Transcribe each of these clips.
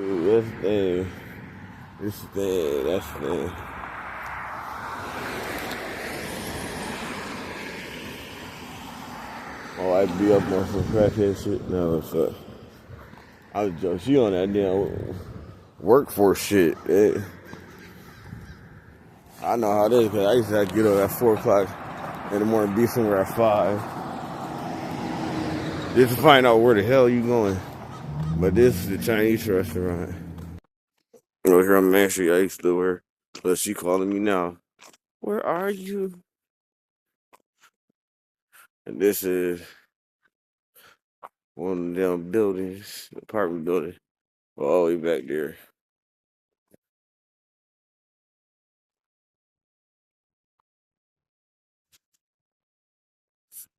Dude, that's thing. This thing, that's thing. Oh, I be up on some crackhead shit. No, so I was joking. She on that damn workforce shit. I know how it is because I used to have to get up at 4 o'clock in the morning, be somewhere at 5. Just to find out where the hell you going. But this is the Chinese restaurant. Over here on Main Street, I used to live her. But she calling me now. Where are you? And this is one of them buildings, apartment building. All the way back there.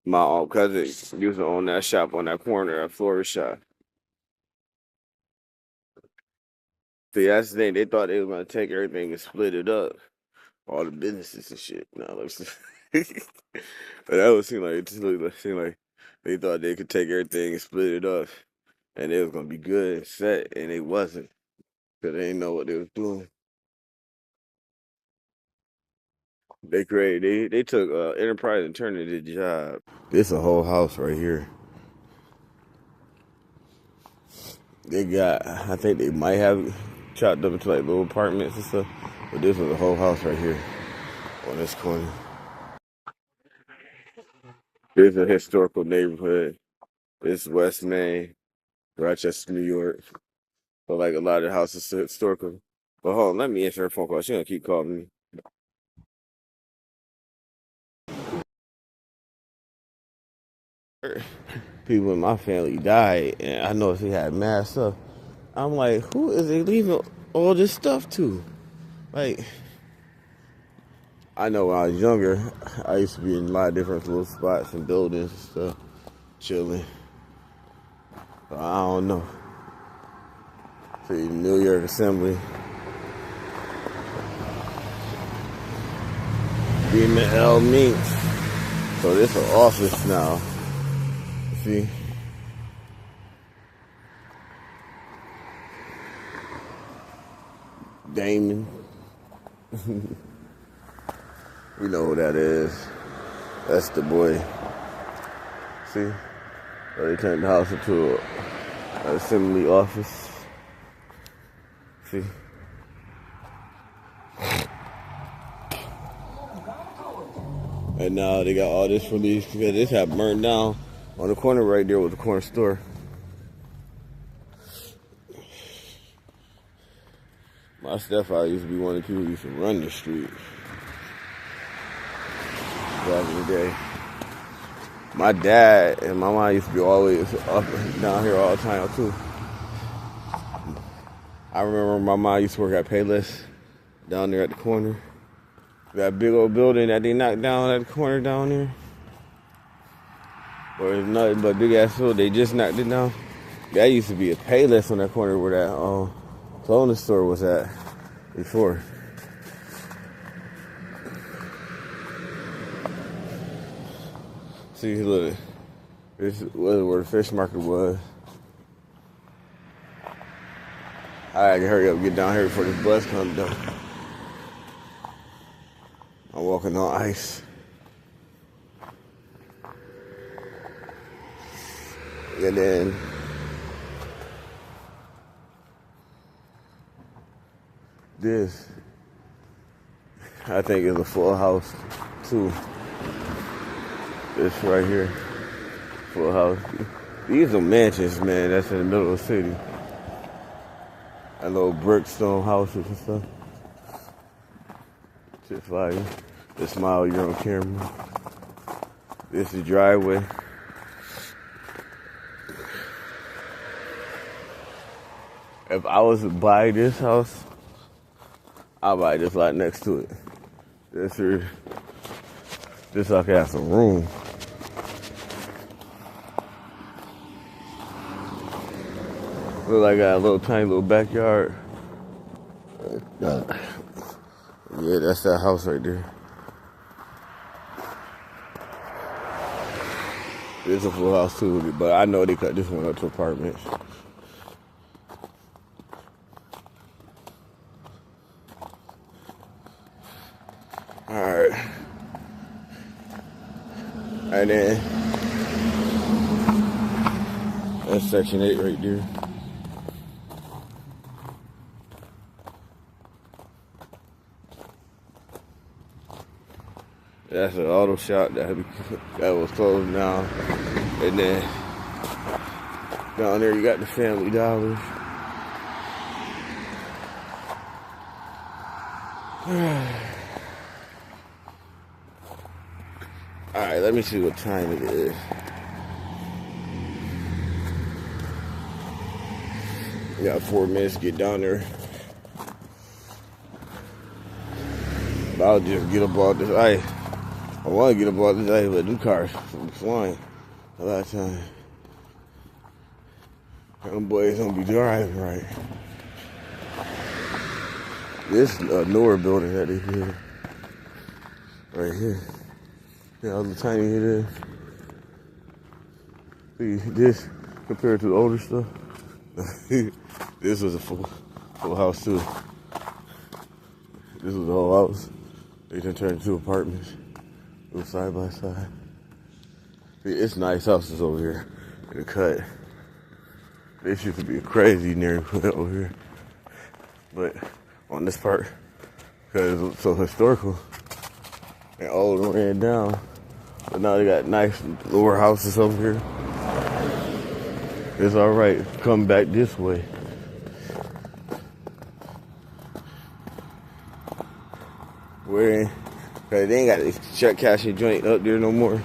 My cousin used to own that shop on that corner at Florida Shop. See, that's the thing. They thought they was gonna take everything and split it up, all the businesses and shit. No, but that would seem like they thought they could take everything and split it up, and it was gonna be good and set, and it wasn't because they didn't know what they was doing. They took Enterprise and turned it into a job. This a whole house right here. They got, I think they might have chopped up into like little apartments and stuff, but this was a whole house right here on this corner. This is a historical neighborhood. This is West Main, Rochester, New York. So like a lot of the houses are historical. But hold on, let me answer her phone call. She gonna keep calling me. People in my family died, and I know he had mad stuff. I'm like, who is they leaving all this stuff to? Like, I know when I was younger, I used to be in a lot of different little spots and buildings and stuff, chilling. So I don't know. See, New York Assembly. Being the L Minx. So this is an office now. See? Damon. We know who that is. That's the boy. See? So they turned the house into an assembly office. See? And now they got all this for these because this had burned down on the corner right there with the corner store. My stepfather used to be one of the people who used to run the street back in the day. My dad and my mom used to be always up and down here all the time too. I remember my mom used to work at Payless down there at the corner. That big old building that they knocked down at the corner down there. Or it's nothing but big ass field. They just knocked it down. That used to be a Payless on that corner where that clothing store was at before. See, look, this was where the fish market was. I had to hurry up and get down here before this bus comes down. I'm walking on ice. And then this, I think, is a full house too. This right here, full house. These are mansions, man. That's in the middle of the city. And little brick stone houses and stuff. Shit fire. The smile you're on camera. This is the driveway. If I was to buy this house, I'll buy this lot next to it. This so I can have some room. Look like I got a little tiny little backyard. Yeah, that's that house right there. It's a full house too, but I know they cut this one up to apartments. Alright. And then that's section 8 right there. That's an auto shop that was closed now. And then down there you got the Family Dollars. Alright, let me see what time it is. We got 4 minutes to get down there. But I'll just get up all this ice. I want to get up all this ice, but them cars be flying a lot of times. Them boys don't be driving right. This newer building that they did right here. See how tiny it is? See this compared to the older stuff? This was a full house too. This was the whole house. They done turned into apartments. It was side by side. See, it's nice houses over here in the cut. This used to be a crazy neighborhood over here. But on this part, because it's so historical and old and ran down, but now they got nice lower houses over here. It's alright, come back this way. Where, cause they ain't got this check cashing joint up there no more.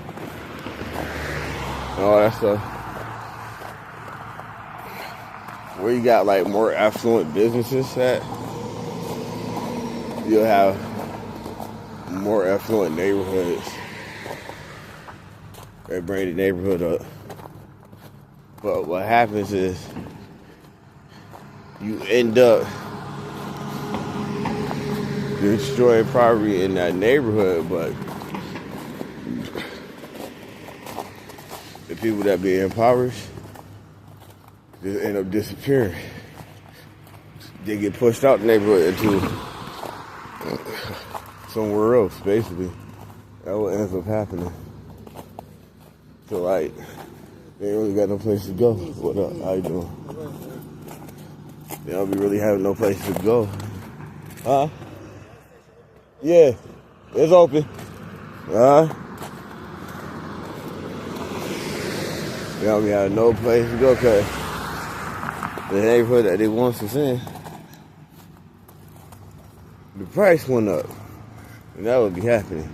And all that stuff. Where you got like more affluent businesses at, you'll have more affluent neighborhoods. They bring the neighborhood up. But what happens is you end up destroying property in that neighborhood, but the people that be impoverished just end up disappearing. They get pushed out the neighborhood into somewhere else, basically. That's what ends up happening. So like, they ain't really got no place to go. What up? How you doing? They don't be really having no place to go. Huh? Yeah, it's open. They don't be having no place to go because the neighborhood that they want us in, the price went up. And that would be happening.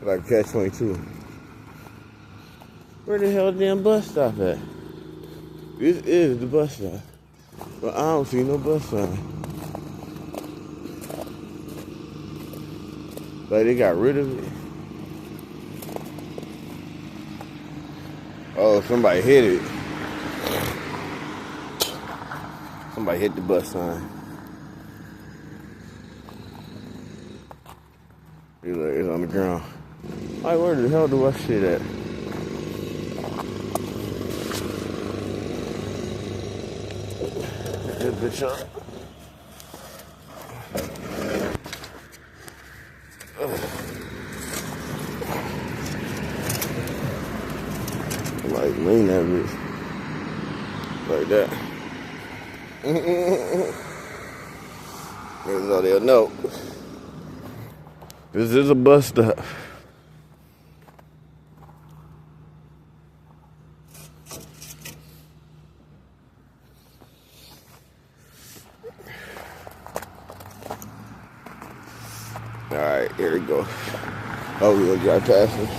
Like catch-22. Where the hell the damn bus stop at? This is the bus stop. But I don't see no bus sign. Like they got rid of it. Oh, somebody hit it. Somebody hit the bus sign. It's on the ground. Like, where the hell do I see that? This bitch up. Like, lean that bitch. Like that. That's all they'll know. This is a bus stop. Alright, here we go. Oh, we're gonna drive past it.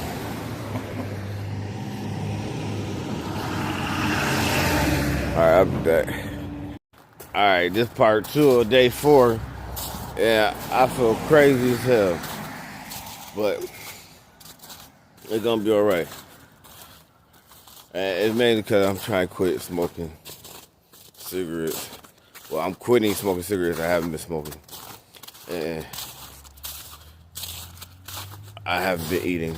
Alright, I'll be back. Alright, this part 2 of day 4. Yeah, I feel crazy as hell. But it's gonna be alright. And it's mainly because I'm trying to quit smoking cigarettes. Well, I'm quitting smoking cigarettes. I haven't been smoking. And I haven't been eating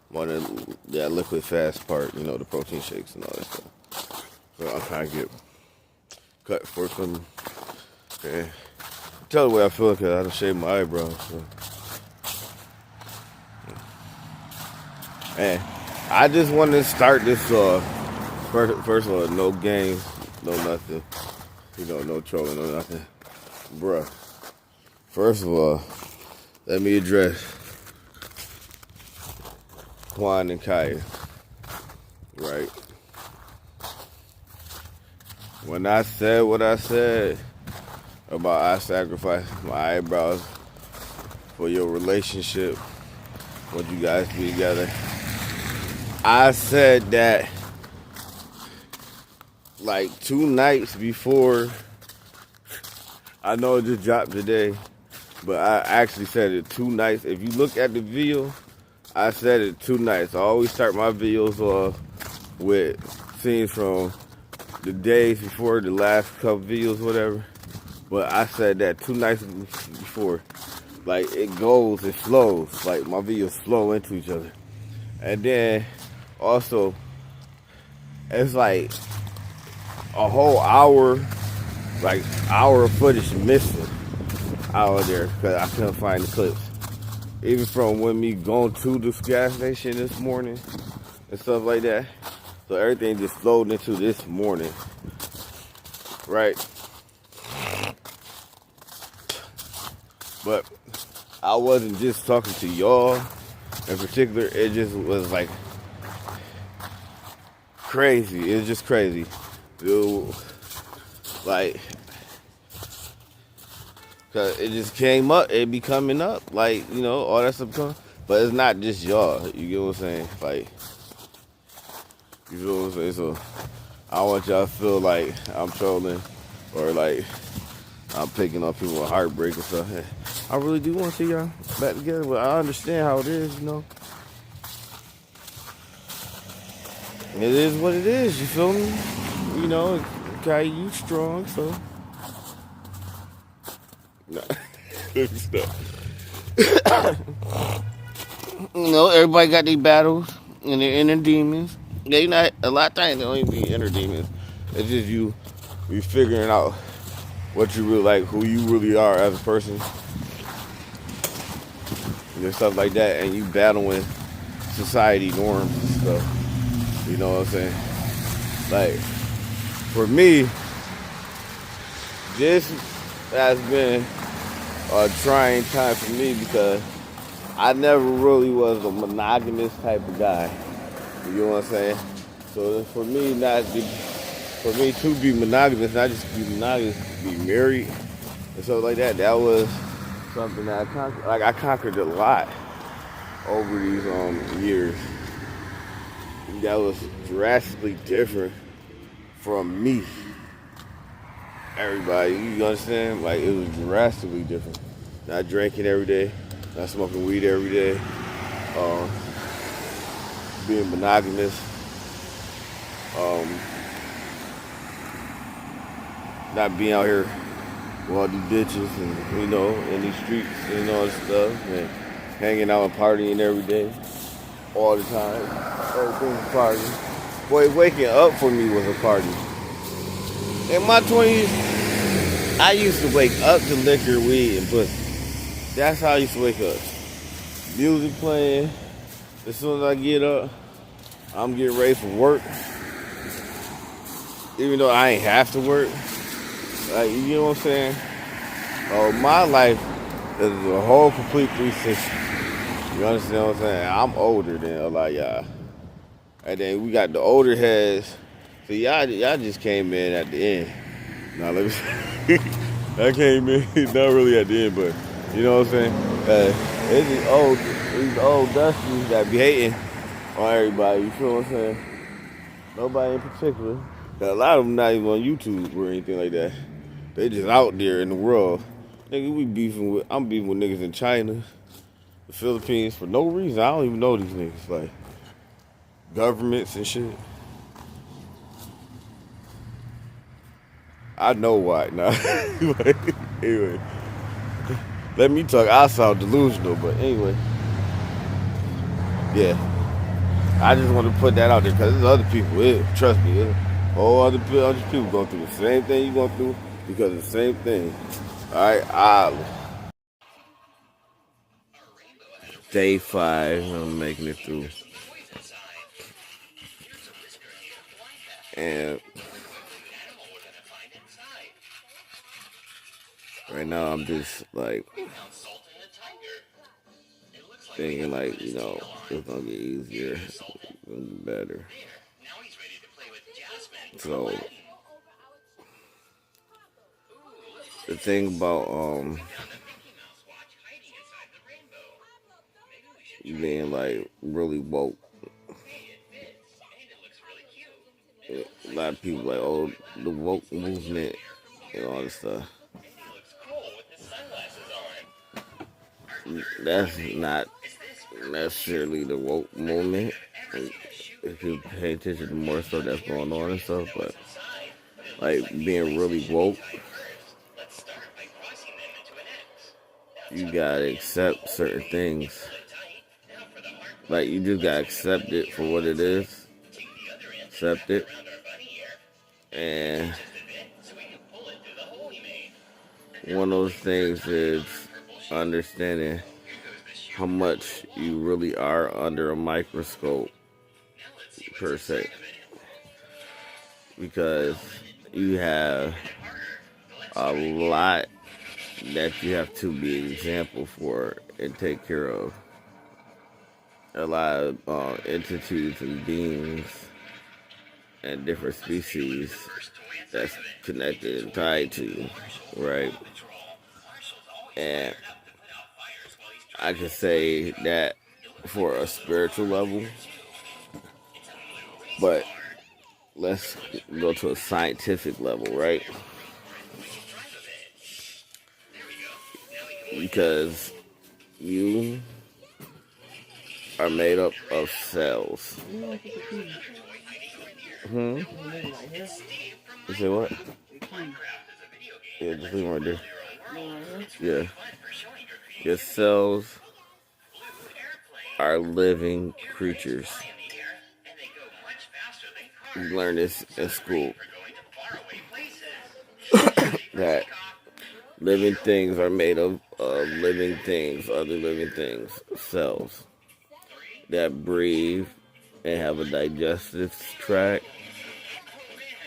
one of that liquid fast part, you know, the protein shakes and all that stuff. So I'm trying to get cut for some. And Tell the way I feel because I don't shave my eyebrows. So. Man, I just want to start this off. First of all, no games, no nothing. No trolling, no nothing. Bruh, first of all, let me address Quan and Kaya. Right? When I said what I said about I sacrificed my eyebrows for your relationship, what you guys be together, I said that like 2 nights before. I know it just dropped today, but I actually said it 2 nights. If you look at the video, I said it 2 nights. I always start my videos off with scenes from the days before the last couple videos, whatever. But I said that 2 nights before. Like, it goes, it flows. Like, my videos flow into each other. And then, also, it's like a whole hour of footage missing out there because I couldn't find the clips. Even from when me going to this gas station this morning and stuff like that. So everything just flowed into this morning. Right? But I wasn't just talking to y'all in particular. It just was like crazy. It was just crazy. Dude, like, cause it just came up. It be coming up. Like, all that stuff coming. But it's not just y'all. You get what I'm saying? Like, you feel what I'm saying? So I want y'all to feel like I'm trolling or like I'm picking on people with heartbreak and stuff. I really do want to see y'all back together, but I understand how it is, It is what it is, you feel me? Okay, you strong, so. Nah. Everybody got their battles and their inner demons. They not, a lot of times they don't even be inner demons. It's just you figuring out what you really like, who you really are as a person. And stuff like that, and you battling society norms and stuff. You know what I'm saying? Like, for me, this has been a trying time for me because I never really was a monogamous type of guy. You know what I'm saying? So for me to be monogamous, not just be monogamous, be married and stuff like that, that was something that I conquered. Like, I conquered a lot over these years. That was drastically different from me. Everybody, you understand? Like, it was drastically different. Not drinking every day, not smoking weed every day, being monogamous, not being out here with all these bitches and, in these streets and all this stuff, and hanging out and partying every day, all the time. Everything's a party. Boy, waking up for me was a party. In my 20s, I used to wake up to liquor, weed, and pussy. That's how I used to wake up. Music playing. As soon as I get up, I'm getting ready for work. Even though I ain't have to work. Like, you know what I'm saying? My life is a whole complete 360. You understand what I'm saying? I'm older than a lot of y'all. And then we got the older heads. So y'all just came in at the end. Now let me see. I came in not really at the end, but you know what I'm saying? It's these old dusties that be hating on everybody. You feel what I'm saying? Nobody in particular. A lot of them not even on YouTube or anything like that. They just out there in the world. Nigga, I'm beefing with niggas in China, the Philippines for no reason. I don't even know these niggas. Like, governments and shit. I know why. Nah. Anyway. Let me talk. I sound delusional, but anyway. Yeah. I just want to put that out there because there's other people. Trust me. All other people going through the same thing you're going through because of the same thing. right, day 5. I'm making it through, and right now I'm just like thinking like it's gonna get easier, it's gonna be better. So the thing about being like really woke, a lot of people like, oh, the woke movement and all this stuff. That's not necessarily the woke movement. If you pay attention to more stuff that's going on and stuff, but like being really woke, you gotta accept certain things. Like you just gotta accept it for what it is. Accept it. And one of those things is understanding how much you really are under a microscope, per se. Because you have a lot that you have to be an example for and take care of. A lot of entities and beings and different species that's connected and tied to you, right? And I can say that for a spiritual level, but let's go to a scientific level, right? Because you are made up of cells. You say what? Yeah, just leave right there. Yeah. Your cells are living creatures. You learn this in school. That living things are made of living things, other living things, cells that breathe and have a digestive tract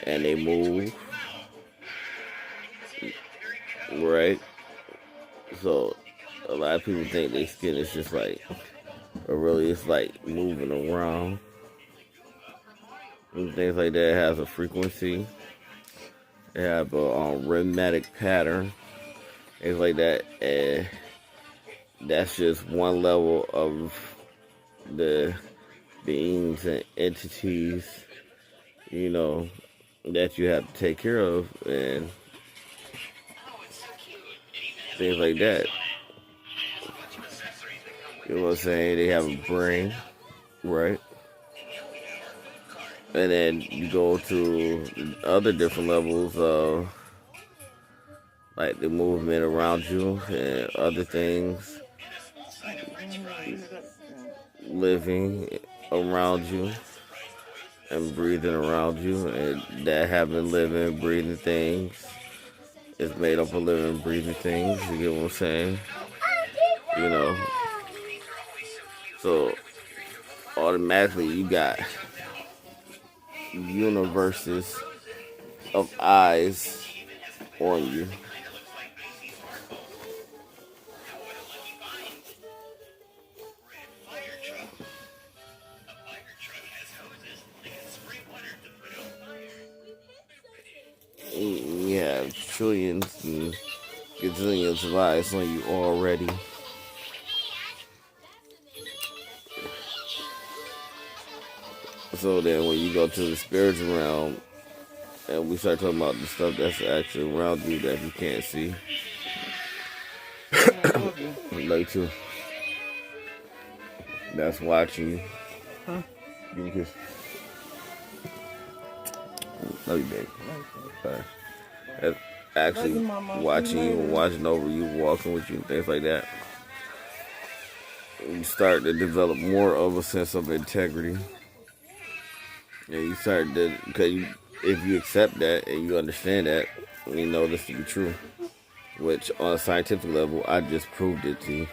and they move, right? So a lot of people think their skin is just like, or really it's like moving around and things like that. It has a frequency, it have a rhythmic pattern, things like that, and that's just one level of the beings and entities, that you have to take care of and things like that. You know what I'm saying? They have a brain, right? And then you go to other different levels of like the movement around you and other things living around you and breathing around you, and that having living, breathing things is made up of living, breathing things. You get what I'm saying? So automatically you got universes of eyes on you. You have trillions and gazillions of eyes on you already. So then when you go to the spiritual realm and we start talking about the stuff that's actually around you that you can't see. Like too. That's watching you. Huh? Give me a kiss. Love you, baby. That's actually watching you and watching over you, walking with you, and things like that. You start to develop more of a sense of integrity. And you start to, because if you accept that and you understand that, and you know this to be true, which on a scientific level, I just proved it to you.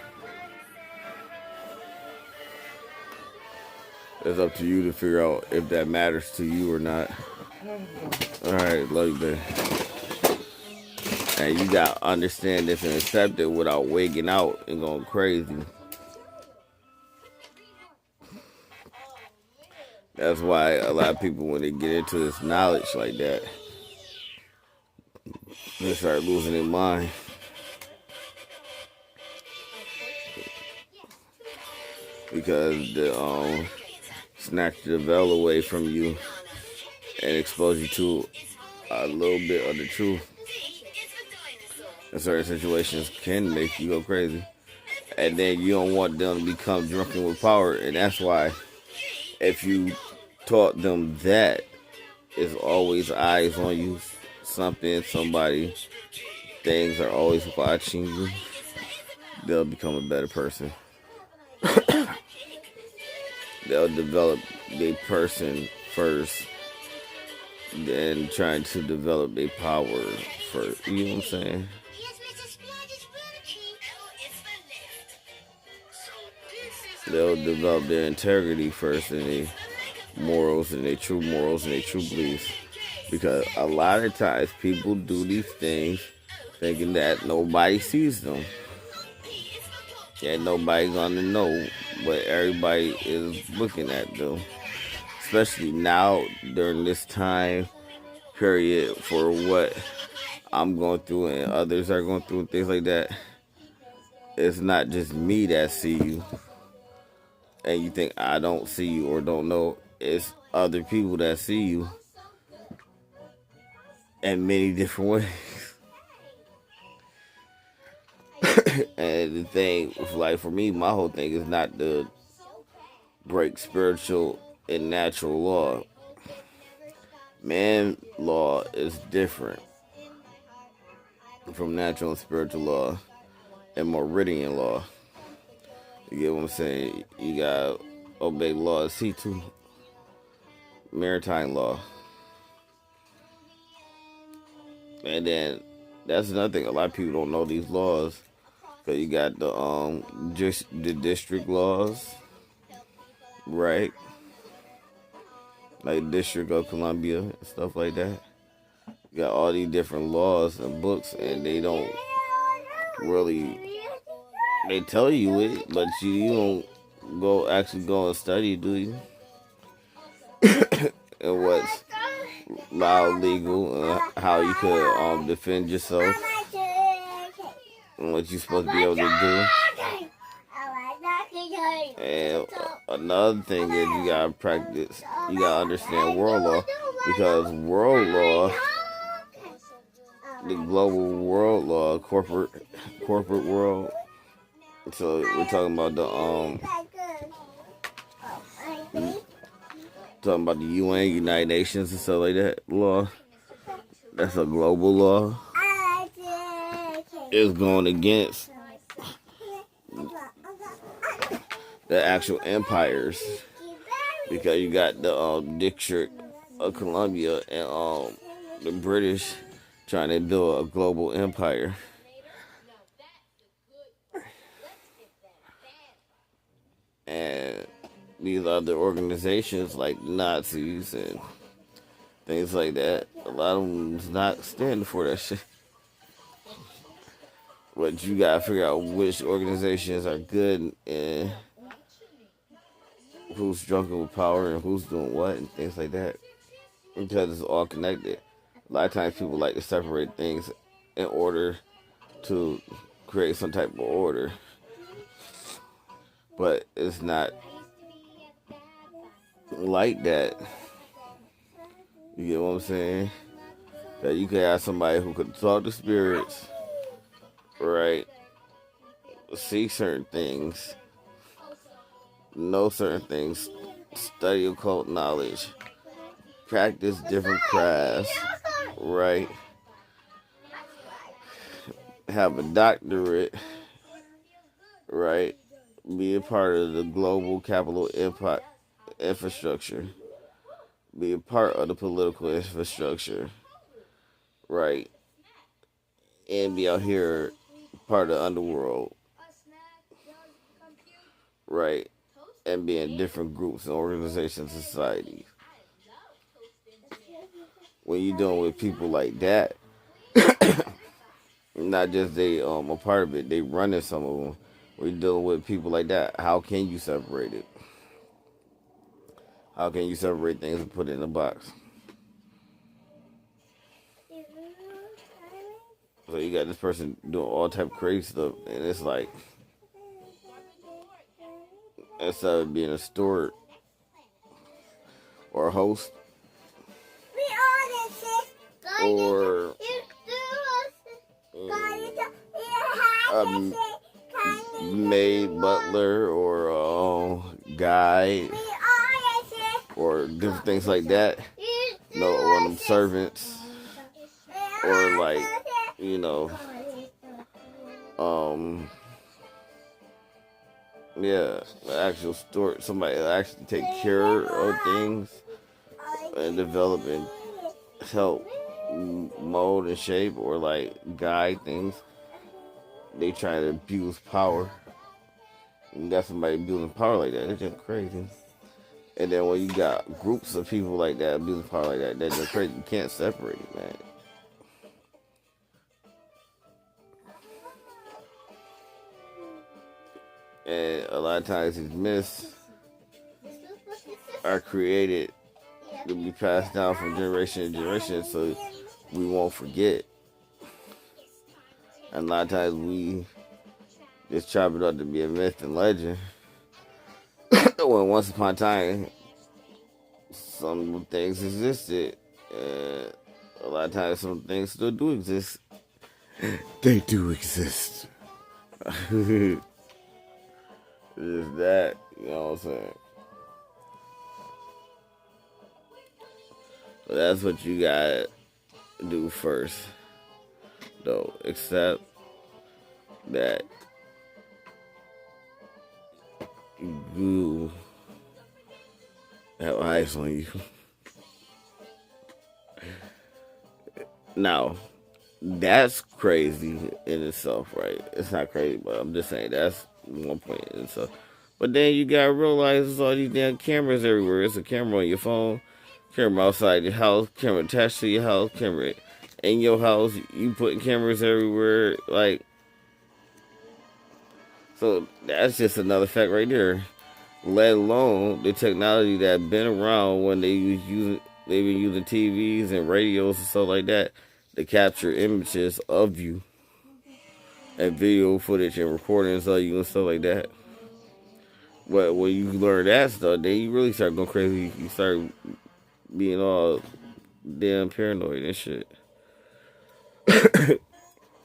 It's up to you to figure out if that matters to you or not. Alright, love you, babe. And you gotta understand this and accept it without wigging out and going crazy. That's why a lot of people, when they get into this knowledge like that, they start losing their mind. Because the snatch the veil away from you and expose you to a little bit of the truth. In certain situations can make you go crazy. And then you don't want them to become drunken with power. And that's why if you taught them that, it's always eyes on you. Something, somebody, things are always watching you. They'll become a better person. They'll develop their person first, then trying to develop their power first. You know what I'm saying? They'll develop their integrity first and their morals and their true beliefs. Because a lot of times people do these things thinking that nobody sees them. Yeah, nobody's gonna know, but everybody is looking at them. Especially now during this time period for what I'm going through and others are going through and things like that. It's not just me that see you and you think I don't see you or don't know. It's other people that see you in many different ways. And the thing, like for me, my whole thing is not to break spiritual and natural law. Man law is different from natural and spiritual law and meridian law. You get what I'm saying? You gotta obey law of C2, maritime law. And then that's another thing. A lot of people don't know these laws. Cause you got the district laws, right? Like District of Columbia and stuff like that. You got all these different laws and books, and they don't really. They tell you it, but you don't actually go and study, do you? And what's loud, legal, how you could defend yourself. And what you're supposed to be able to do. And another thing is you gotta practice, you gotta understand world law, because world law, the global world law, corporate world. So we're talking about the UN, United Nations and stuff like that law. That's a global law. It's going against the actual empires, because you got the District of Columbia and the British trying to build a global empire. And these other organizations like Nazis and things like that, a lot of them's not standing for that shit. But you gotta figure out which organizations are good and who's drunken with power and who's doing what and things like that. Because it's all connected. A lot of times people like to separate things in order to create some type of order. But it's not like that. You get what I'm saying? That you can have somebody who could talk to spirits, right? See certain things, know certain things, study occult knowledge, practice different crafts, right? Have a doctorate, right? Be a part of the global capital empire infrastructure. Be a part of the political infrastructure, right? and be out here part of the underworld, right? And be in different groups and organizations, societies. When you're dealing with people like that, not just they a part of it, they running some of them. When you're dealing with people like that, how can you separate it? How can you separate things and put it in a box? So you got this person doing all type of crazy stuff, and it's like, instead of being a steward or a host or a maid, butler, or a guide, or different things like that. No, one of them servants, or like, you know, yeah, the actual store, somebody that actually take care of things and develop and help mold and shape or like guide things. They try to abuse power. You got somebody abusing power like that, it's just crazy. And then when you got groups of people like that abusing power like that, that's just crazy. You can't separate it, man. And a lot of times these myths are created to be passed down from generation to generation so we won't forget. And a lot of times we just chop it up to be a myth and legend. When once upon a time, some things existed. A lot of times some things still do exist. They do exist. It's that, you know what I'm saying? So that's what you gotta do first, though. Accept that you have eyes on you. Now, that's crazy in itself, right? It's not crazy, but I'm just saying that's one point in itself. But then you gotta realize there's all these damn cameras everywhere. It's a camera on your phone, camera outside your house, camera attached to your house, camera in your house. You putting cameras everywhere, like. So that's just another fact right there. Let alone the technology that been around when they've been using TVs and radios and stuff like that to capture images of you and video footage and recordings of you and stuff like that. But when you learn that stuff, then you really start going crazy. You start being all damn paranoid and shit.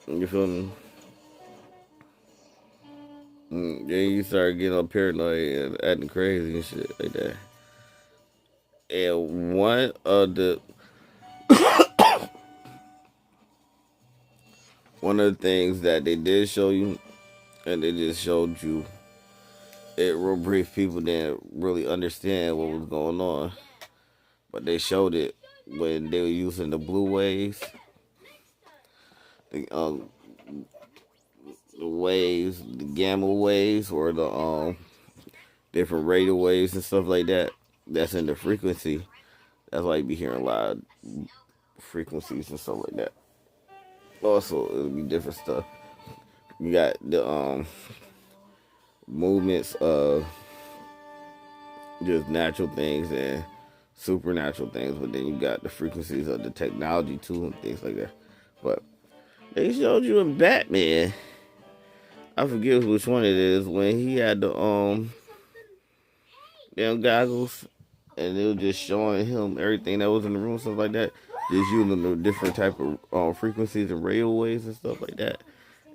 You feel me? Then you start getting all paranoid and acting crazy and shit like that. And one of the things that they did show you, and they just showed you it real brief. People didn't really understand what was going on, but they showed it when they were using the blue waves, the waves, the gamma waves, or the different radio waves and stuff like that. That's in the frequency. That's why you be hearing loud frequencies and stuff like that. Also, it'll be different stuff. You got the movements of just natural things and supernatural things, but then you got the frequencies of the technology too and things like that. But they showed you in Batman, I forget which one it is, when he had the damn goggles and it was just showing him everything that was in the room, stuff like that. Just using the different type of frequencies and radio waves and stuff like that,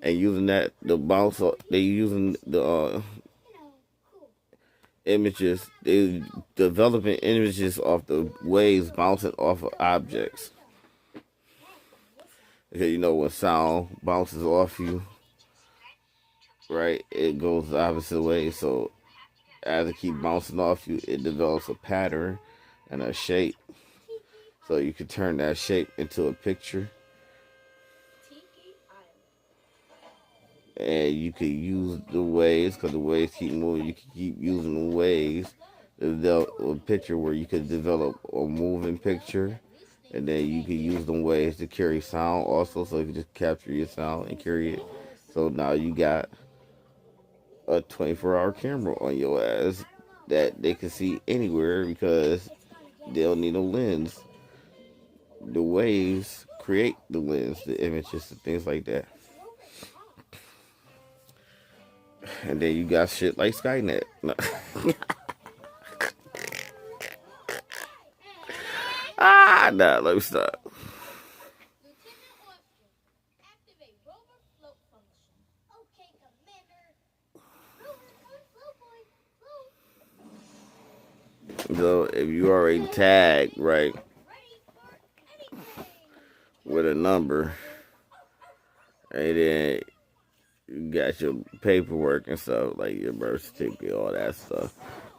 and using that the bounce. They using the images. They developing images off the waves bouncing off of objects. Because you know when sound bounces off you, right? It goes the opposite way. So as it keep bouncing off you, it develops a pattern and a shape. So you can turn that shape into a picture. and you could use the waves because the waves keep moving. You can keep using the waves to develop a picture where you could develop a moving picture, and then you can use them waves to carry sound also, so you can just capture your sound and carry it. So now you got a 24-hour camera on your ass that they can see anywhere because they don't need a lens. The waves create the lens, the images, and things like that. And then you got shit like Skynet. Nah, let me stop. So if you already tagged, right, with a number, and then you got your paperwork and stuff, like your birth certificate, all that stuff,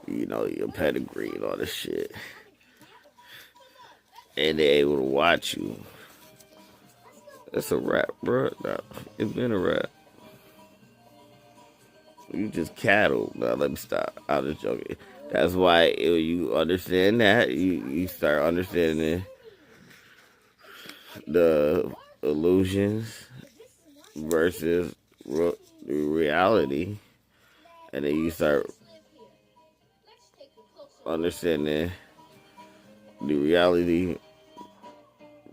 you know, your pedigree and all this shit, and they're able to watch you. It's a wrap, bro. Nah, it's been a wrap. You just cattle. Now let me stop. I was joking. That's why you understand that, you start understanding the illusions versus reality, and then you start understanding the reality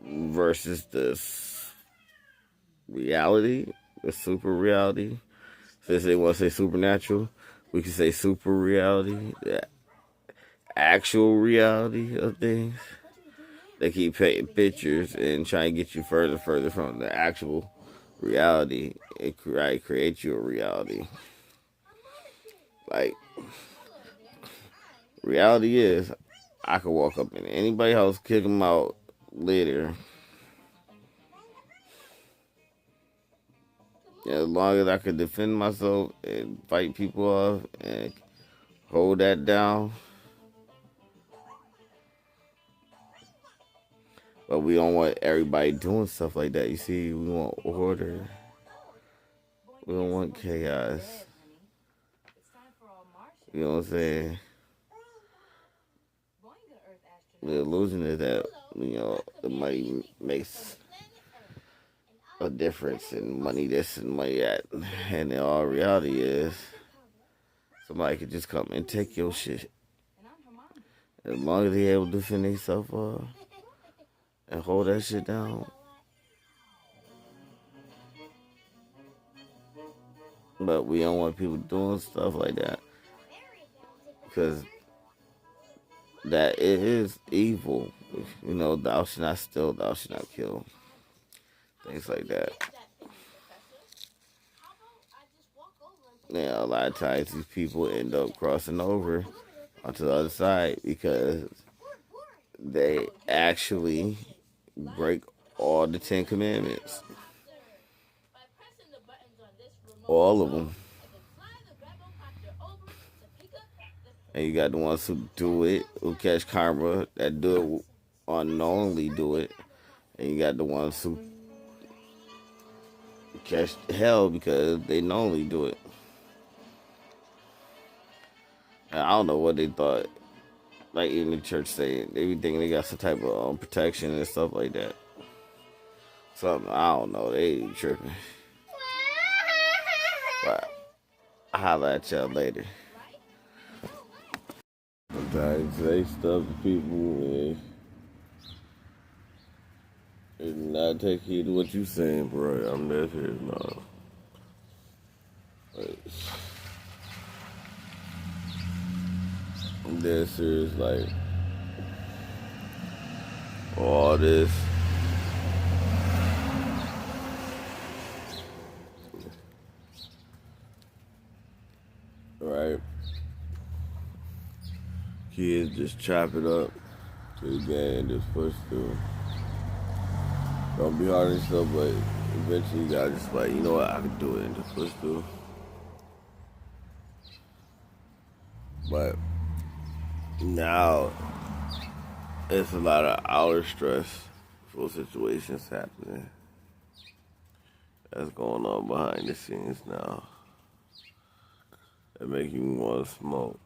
versus the reality, the super reality. Since they want to say supernatural, we can say super reality, the actual reality of things. They keep painting pictures and trying to get you further and further from the actual reality. It creates you a reality. Like, reality is, I could walk up in anybody's house, kick them out later. As long as I could defend myself and fight people off and hold that down. But we don't want everybody doing stuff like that. You see, we want order. We don't want chaos. You know what I'm saying? The illusion is that, you know, the money makes a difference in money this and money that. And in all reality is somebody could just come and take your shit. As long as they able to defend themselves and hold that shit down. But we don't want people doing stuff like that. Because that it is evil. You know, thou shalt not steal, thou shalt not kill. Things like that. Yeah, a lot of times these people end up crossing over onto the other side because they actually break all the 10 Commandments. All of them. And you got the ones who do it, who catch karma, that do it unknowingly do it. And you got the ones who catch hell because they knowingly do it. And I don't know what they thought. Like even the church saying, they be thinking they got some type of protection and stuff like that. Something, I don't know, they ain't tripping. But I'll holler at y'all later. Sometimes say stuff to people and not take heed to what you saying, bro. I'm dead serious, no. I'm dead serious, like all this. Right? Kids just chop it up to the game, just push through. Don't be hard and stuff, but eventually you gotta just like, you know what, I can do it and just push through. But now it's a lot of outer stressful situations happening. that's going on behind the scenes now that make you want to smoke.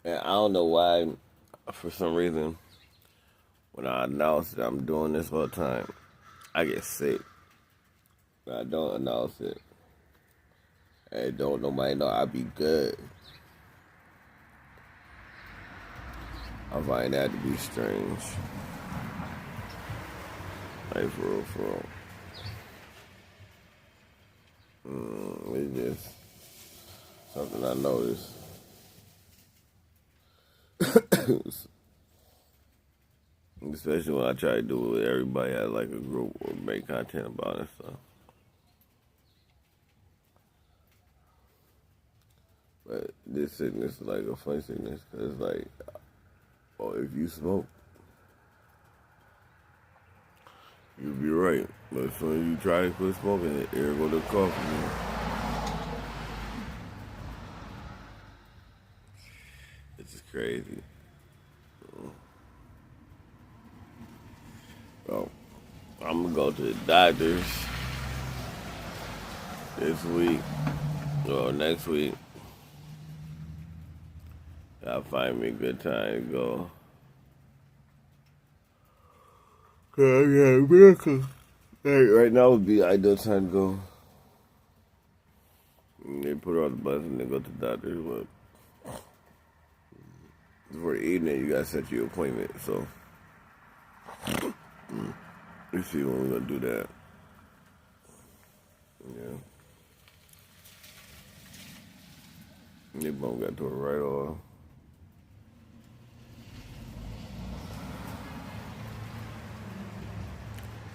And I don't know why, for some reason, when I announce that I'm doing this all the time, I get sick. But I don't announce it. And don't nobody know I be good. I find that to be strange. Like, for real, for real. It's just something I noticed. Especially when I try to do it with everybody as like a group or make content about it. So, but this sickness is like a funny sickness because it's like, oh, if you smoke, you'll be right. But as soon as you try to quit smoking, here go the cough. It's just crazy. So, I'm gonna go to the doctors this week or next week. I'll find me a good time to go. Hey, right now would be ideal time to go. And they put her on the bus and they go to the doctor. But for the evening, you gotta set your appointment. So let's see when we're gonna do that. Yeah. They both got to it right off.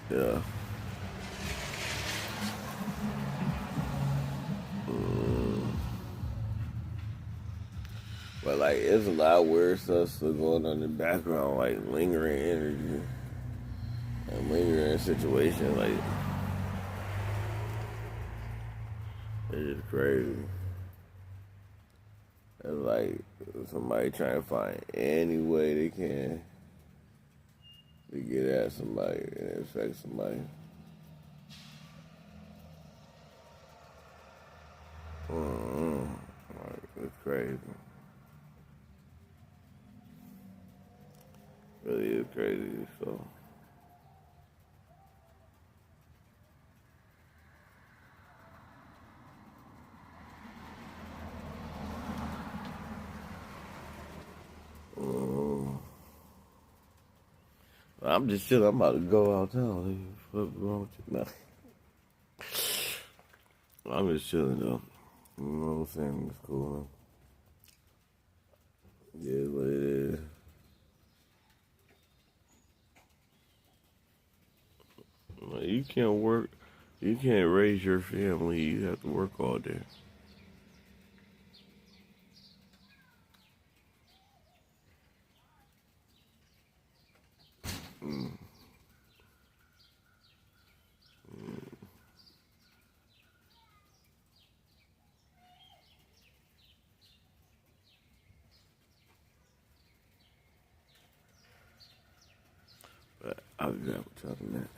Yeah. But like, it's a lot of weird stuff still going on in the background, like lingering energy and lingering situation. Like, it's just crazy. It's like somebody trying to find any way they can to get at somebody and affect somebody. Like, it's crazy. Really is crazy. So, I'm just chilling. I'm about to go out town. What's wrong with you? No. I'm just chilling though. You know what I'm saying? It's cool. Yeah, what it is. You can't work. You can't raise your family. You have to work all day. But I'll be back with y'all in a minute.